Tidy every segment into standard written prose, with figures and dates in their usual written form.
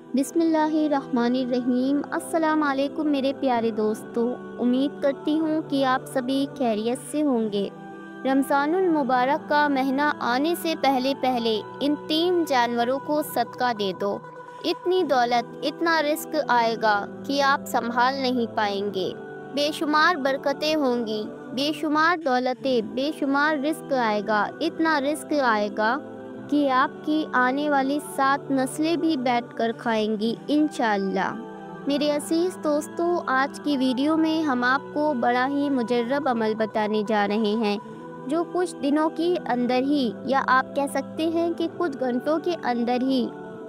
बिस्मिल्लाहिर्रहमानिर्रहीम। अस्सलाम वालेकुम मेरे प्यारे दोस्तों, उम्मीद करती हूँ कि आप सभी खैरियत से होंगे। रमज़ानुल मुबारक का महीना आने से पहले पहले इन 3 जानवरों को सदका दे दो। इतनी दौलत, इतना रिस्क आएगा कि आप संभाल नहीं पाएंगे। बेशुमार बरकतें होंगी, बेशुमार दौलतें, बेशुमार रिस्क आएगा, इतना रिस्क आएगा कि आपकी आने वाली 7 नस्लें भी बैठकर खाएंगी इंशाअल्लाह। मेरे अज़ीज़ दोस्तों, आज की वीडियो में हम आपको बड़ा ही मुजर्रब अमल बताने जा रहे हैं, जो कुछ दिनों के अंदर ही, या आप कह सकते हैं कि कुछ घंटों के अंदर ही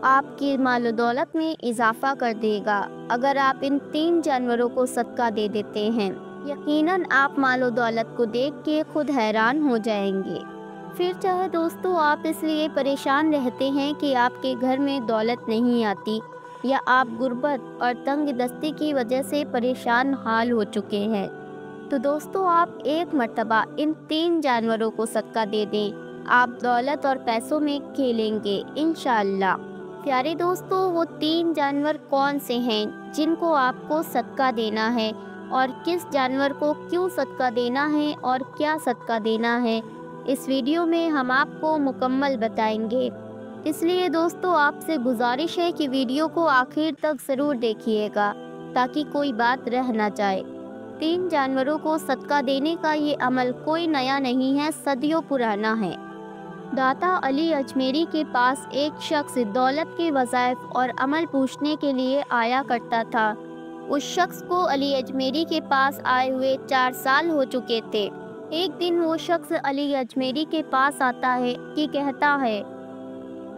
आपकी मालो दौलत में इजाफा कर देगा। अगर आप इन 3 जानवरों को सदका दे देते हैं, यकीनन आप मालो दौलत को देख के खुद हैरान हो जाएंगे। फिर चाहे दोस्तों आप इसलिए परेशान रहते हैं कि आपके घर में दौलत नहीं आती, या आप गुर्बत और तंग दस्ती की वजह से परेशान हाल हो चुके हैं, तो दोस्तों आप एक मर्तबा इन 3 जानवरों को सदका दे दें। आप दौलत और पैसों में खेलेंगे इंशाअल्लाह। प्यारे दोस्तों, वो 3 जानवर कौन से हैं जिनको आपको सदका देना है, और किस जानवर को क्यों सदका देना है और क्या सदका देना है, इस वीडियो में हम आपको मुकम्मल बताएंगे। इसलिए दोस्तों आपसे गुजारिश है कि वीडियो को आखिर तक ज़रूर देखिएगा, ताकि कोई बात रह ना जाए। 3 जानवरों को सदका देने का ये अमल कोई नया नहीं है, सदियों पुराना है। दाता अली अजमेरी के पास एक शख्स दौलत के वज़ाइफ और अमल पूछने के लिए आया करता था। उस शख्स को अली अजमेरी के पास आए हुए 4 साल हो चुके थे। एक दिन वो शख्स अली अजमेरी के पास आता है कि कहता है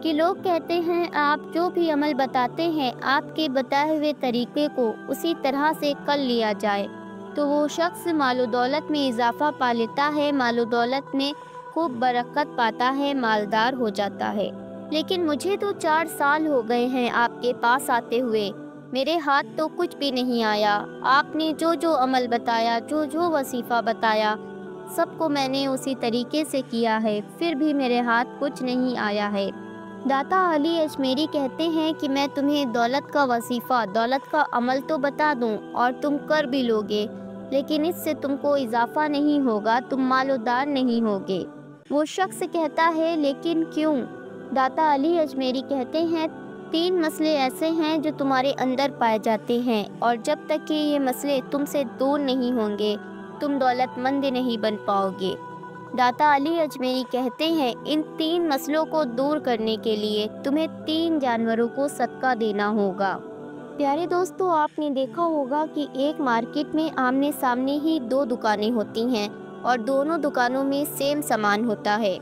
कि लोग कहते हैं आप जो भी अमल बताते हैं, आपके बताए हुए तरीके को उसी तरह से कर लिया जाए तो वो शख्स मालो दौलत में इजाफा पा लेता है, मालो दौलत में खूब बरकत पाता है, मालदार हो जाता है। लेकिन मुझे तो 4 साल हो गए हैं आपके पास आते हुए, मेरे हाथ तो कुछ भी नहीं आया। आपने जो जो अमल बताया, जो जो वजीफ़ा बताया, सबको मैंने उसी तरीके से किया है, फिर भी मेरे हाथ कुछ नहीं आया है। दाता अली अजमेरी कहते हैं कि मैं तुम्हें दौलत का वजीफ़ा, दौलत का अमल तो बता दूं और तुम कर भी लोगे, लेकिन इससे तुमको इजाफा नहीं होगा, तुम मालोदार नहीं होगे। वो शख्स कहता है लेकिन क्यों? दाता अली अजमेरी कहते हैं 3 मसले ऐसे हैं जो तुम्हारे अंदर पाए जाते हैं, और जब तक कि ये मसले तुमसे दूर नहीं होंगे, तुम दौलतमंद नहीं बन पाओगे। दाता अली अजमेरी कहते हैं इन 3 मसलों को दूर करने के लिए तुम्हें 3 जानवरों को सदका देना होगा। प्यारे दोस्तों, आपने देखा होगा कि एक मार्केट में आमने सामने ही 2 दुकानें होती हैं, और दोनों दुकानों में सेम सामान होता है।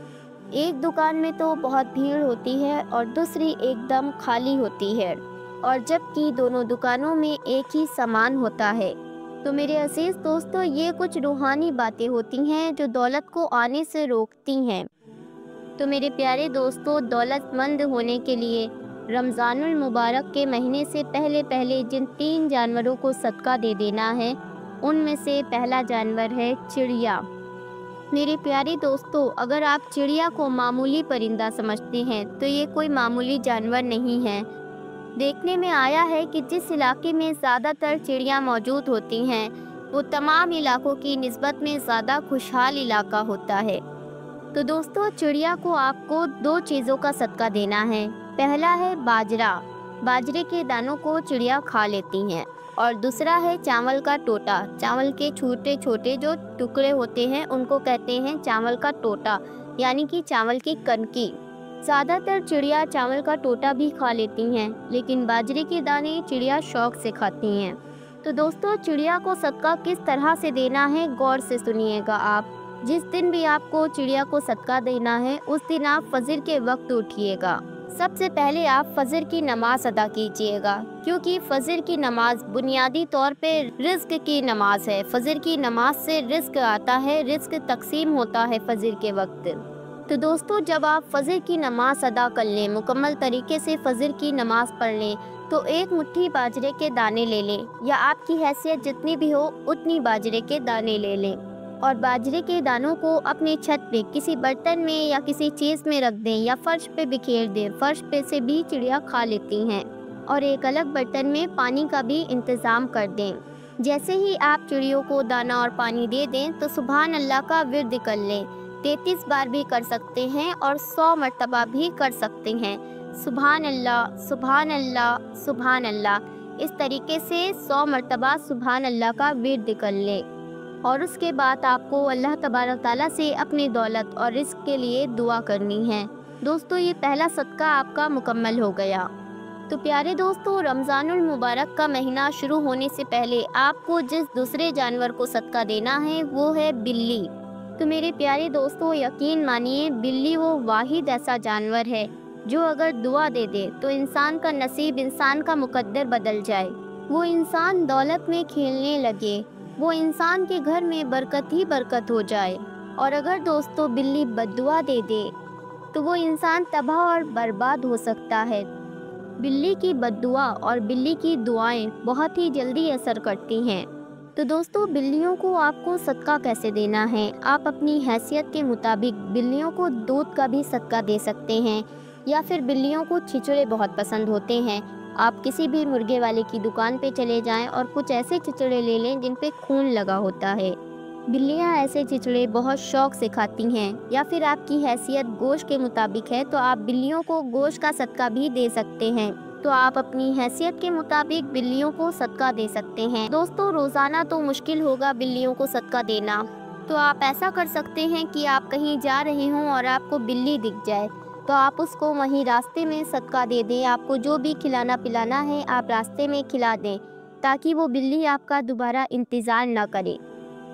एक दुकान में तो बहुत भीड़ होती है और दूसरी एकदम खाली होती है, और जबकि दोनों दुकानों में एक ही सामान होता है। तो मेरे अजीज़ दोस्तों, ये कुछ रूहानी बातें होती हैं जो दौलत को आने से रोकती हैं। तो मेरे प्यारे दोस्तों, दौलतमंद होने के लिए रमज़ानुल मुबारक के महीने से पहले पहले जिन 3 जानवरों को सदका दे देना है, उनमें से पहला जानवर है चिड़िया। मेरे प्यारे दोस्तों, अगर आप चिड़िया को मामूली परिंदा समझते हैं तो ये कोई मामूली जानवर नहीं है। देखने में आया है कि जिस इलाके में ज़्यादातर चिड़ियाँ मौजूद होती हैं, वो तमाम इलाकों की निस्बत में ज़्यादा खुशहाल इलाका होता है। तो दोस्तों, चिड़िया को आपको 2 चीज़ों का सदका देना है। पहला है बाजरा, बाजरे के दानों को चिड़िया खा लेती हैं, और दूसरा है चावल का टोटा, चावल के छोटे छोटे जो टुकड़े होते हैं उनको कहते हैं चावल का टोटा, यानी कि चावल की कनकी। ज़्यादातर चिड़िया चावल का टोटा भी खा लेती हैं, लेकिन बाजरे के दाने चिड़िया शौक से खाती हैं। तो दोस्तों, चिड़िया को सदका किस तरह से देना है, गौर से सुनिएगा आप। जिस दिन भी आपको चिड़िया को सदका देना है, उस दिन आप फजर के वक्त उठिएगा। सबसे पहले आप फजर की नमाज अदा कीजिएगा, क्योंकि फजर की नमाज बुनियादी तौर पे रिज्क की नमाज है। फजर की नमाज से रिज्क आता है, रिज्क तकसीम होता है फजर के वक्त। तो दोस्तों, जब आप फजर की नमाज अदा कर लें, मुकम्मल तरीके से फजर की नमाज पढ़ लें, तो एक मुट्ठी बाजरे के दाने ले लें, या आपकी हैसियत जितनी भी हो उतनी बाजरे के दाने ले लें, और बाजरे के दानों को अपने छत पे किसी बर्तन में या किसी चीज़ में रख दें, या फर्श पे बिखेर दें। फर्श पे से भी चिड़िया खा लेती हैं। और एक अलग बर्तन में पानी का भी इंतज़ाम कर दें। जैसे ही आप चिड़ियों को दाना और पानी दे दें तो सुभान अल्लाह का विर्द कर लें। 33 बार भी कर सकते हैं और 100 मरतबा भी कर सकते हैं। सुभान अल्लाह, सुभान अल्लाह, सुभान अल्लाह। इस तरीके से 100 मरतबा सुभान अल्लाह का विर्द कर लें। और उसके बाद आपको अल्लाह तबारक ताला से अपनी दौलत और रिज़्क के लिए दुआ करनी है। दोस्तों, ये पहला सदका आपका मुकम्मल हो गया। तो प्यारे दोस्तों, रमज़ानुल मुबारक का महीना शुरू होने से पहले आपको जिस दूसरे जानवर को सदका देना है वो है बिल्ली। तो मेरे प्यारे दोस्तों, यकीन मानिए बिल्ली वो वाहिद ऐसा जानवर है जो अगर दुआ दे दे तो इंसान का नसीब, इंसान का मुकद्दर बदल जाए। वो इंसान दौलत में खेलने लगे, वो इंसान के घर में बरकत ही बरकत हो जाए। और अगर दोस्तों बिल्ली बद्दुआ दे दे तो वो इंसान तबाह और बर्बाद हो सकता है। बिल्ली की बद्दुआ और बिल्ली की दुआएं बहुत ही जल्दी असर करती हैं। तो दोस्तों, बिल्लियों को आपको सदका कैसे देना है? आप अपनी हैसियत के मुताबिक बिल्लियों को दूध का भी सदका दे सकते हैं, या फिर बिल्लियों को छिछोरे बहुत पसंद होते हैं। आप किसी भी मुर्गे वाले की दुकान पे चले जाएं और कुछ ऐसे चिचड़े ले लें जिन पे खून लगा होता है। बिल्लियां ऐसे चिचड़े बहुत शौक से खाती हैं। या फिर आपकी हैसियत गोश्त के मुताबिक है तो आप बिल्लियों को गोश्त का सदका भी दे सकते हैं। तो आप अपनी हैसियत के मुताबिक बिल्लियों को सदका दे सकते हैं। दोस्तों, रोज़ाना तो मुश्किल होगा बिल्लियों को सदका देना, तो आप ऐसा कर सकते हैं कि आप कहीं जा रहे हों और आपको बिल्ली दिख जाए तो आप उसको वहीं रास्ते में सदका दे दें। आपको जो भी खिलाना पिलाना है आप रास्ते में खिला दें, ताकि वो बिल्ली आपका दोबारा इंतज़ार ना करे।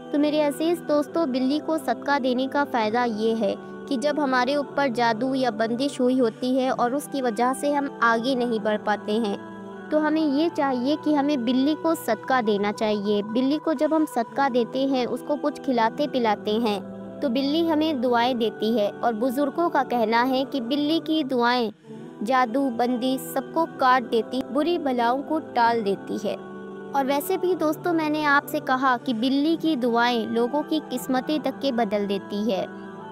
तो मेरे अजीज़ दोस्तों, बिल्ली को सदका देने का फ़ायदा ये है कि जब हमारे ऊपर जादू या बंदिश हुई होती है और उसकी वजह से हम आगे नहीं बढ़ पाते हैं, तो हमें ये चाहिए कि हमें बिल्ली को सदका देना चाहिए। बिल्ली को जब हम सदका देते हैं, उसको कुछ खिलाते पिलाते हैं, तो बिल्ली हमें दुआएं देती है। और बुज़ुर्गों का कहना है कि बिल्ली की दुआएं जादू बंदिश सबको काट देती, बुरी बलाओं को टाल देती है। और वैसे भी दोस्तों, मैंने आपसे कहा कि बिल्ली की दुआएं लोगों की किस्मतें तक के बदल देती है।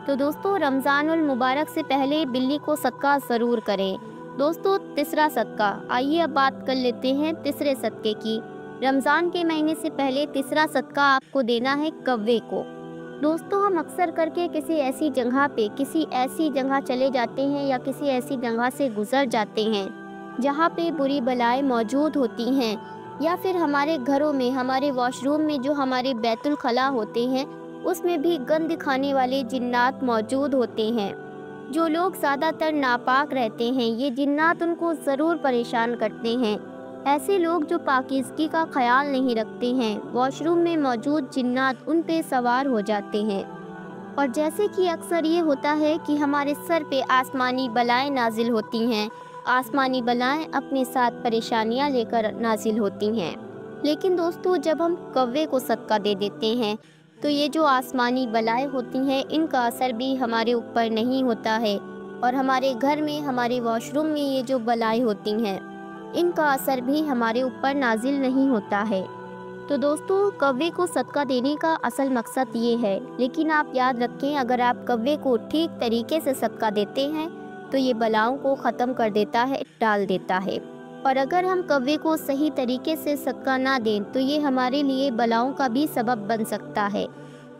तो दोस्तों, रमज़ानुल मुबारक से पहले बिल्ली को सदका ज़रूर करें। दोस्तों, तीसरा सदका, आइए अब बात कर लेते हैं तीसरे सदके की। रमज़ान के महीने से पहले तीसरा सदका आपको देना है कौवे को। दोस्तों, हम अक्सर करके किसी ऐसी जगह चले जाते हैं या किसी ऐसी जगह से गुज़र जाते हैं जहाँ पे बुरी बलाएं मौजूद होती हैं, या फिर हमारे घरों में, हमारे वॉशरूम में जो हमारे बैतुल खला होते हैं उसमें भी गंद खाने वाले जिन्नात मौजूद होते हैं। जो लोग ज़्यादातर नापाक रहते हैं, ये जिन्नात उनको ज़रूर परेशान करते हैं। ऐसे लोग जो पाकीज़गी का ख्याल नहीं रखते हैं, वॉशरूम में मौजूद जिन्नात उन पे सवार हो जाते हैं। और जैसे कि अक्सर ये होता है कि हमारे सर पे आसमानी बलाएं नाजिल होती हैं, आसमानी बलाएं अपने साथ परेशानियां लेकर नाजिल होती हैं। लेकिन दोस्तों, जब हम कौवे को सदका दे देते हैं तो ये जो आसमानी बलाएं होती हैं, इनका असर भी हमारे ऊपर नहीं होता है। और हमारे घर में, हमारे वॉशरूम में ये जो बलाएं होती हैं, इनका असर भी हमारे ऊपर नाजिल नहीं होता है। तो दोस्तों, कौवे को सदका देने का असल मकसद ये है। लेकिन आप याद रखें, अगर आप कौवे को ठीक तरीके से सदका देते हैं तो ये बलाओं को ख़त्म कर देता है, टाल देता है। और अगर हम कौवे को सही तरीके से सदका ना दें तो ये हमारे लिए बलाओं का भी सबब बन सकता है।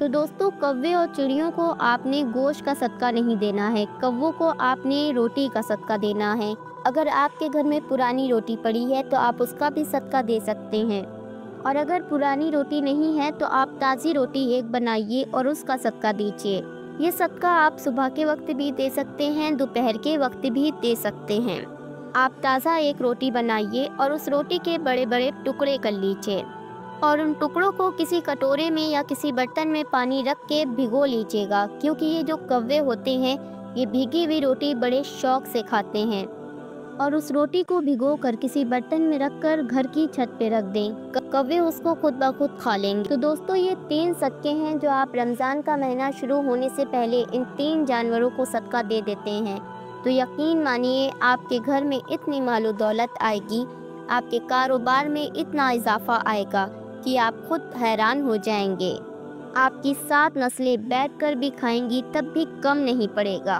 तो दोस्तों, कौवे और चिड़ियों को आपने गोश्त का सदका नहीं देना है, कौवों को आपने रोटी का सदका देना है। अगर आपके घर में पुरानी रोटी पड़ी है तो आप उसका भी सदका दे सकते हैं। और अगर पुरानी रोटी नहीं है तो आप ताज़ी रोटी एक बनाइए और उसका सदका दीजिए। ये सदका आप सुबह के वक्त भी दे सकते हैं, दोपहर के वक्त भी दे सकते हैं। आप ताज़ा एक रोटी बनाइए और उस रोटी के बड़े बड़े टुकड़े कर लीजिए और उन टुकड़ों को किसी कटोरे में या किसी बर्तन में पानी रख के भिगो लीजिएगा, क्योंकि ये जो कौवे होते हैं ये भीगी हुई रोटी बड़े शौक से खाते हैं। और उस रोटी को भिगो कर किसी बर्तन में रखकर घर की छत पे रख दें, कौवे उसको खुद ब खुद खा लेंगे। तो दोस्तों, ये 3 सदके हैं जो आप रमज़ान का महीना शुरू होने से पहले इन 3 जानवरों को सदका दे देते हैं। तो यकीन मानिए, आपके घर में इतनी मालो दौलत आएगी, आपके कारोबार में इतना इजाफा आएगा कि आप खुद हैरान हो जाएंगे। आपकी 7 नस्लें बैठकर भी खाएंगी तब भी कम नहीं पड़ेगा।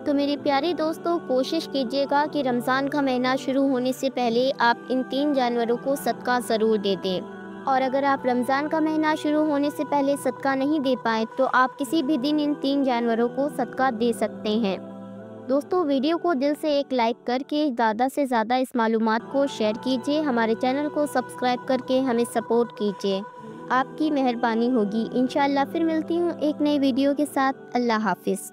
تو میرے پیارے دوستوں کوشش کیجیے گا کہ رمضان کا مہینہ شروع ہونے سے پہلے آپ ان 3 جانوروں کو صدقہ ضرور دے دیں۔ اور اگر آپ رمضان کا مہینہ شروع ہونے سے پہلے صدقہ نہیں دے پائے تو آپ کسی بھی دن ان 3 جانوروں کو صدقہ دے سکتے ہیں۔ دوستو ویڈیو کو دل سے ایک لائک کر کے زیادہ سے زیادہ اس معلومات کو شیئر کیجیے، ہمارے چینل کو سبسکرائب کر کے ہمیں سپورٹ کیجیے، آپ کی مہربانی ہوگی۔ انشاءاللہ پھر ملتی ہوں ایک نئی ویڈیو کے ساتھ۔ اللہ حافظ۔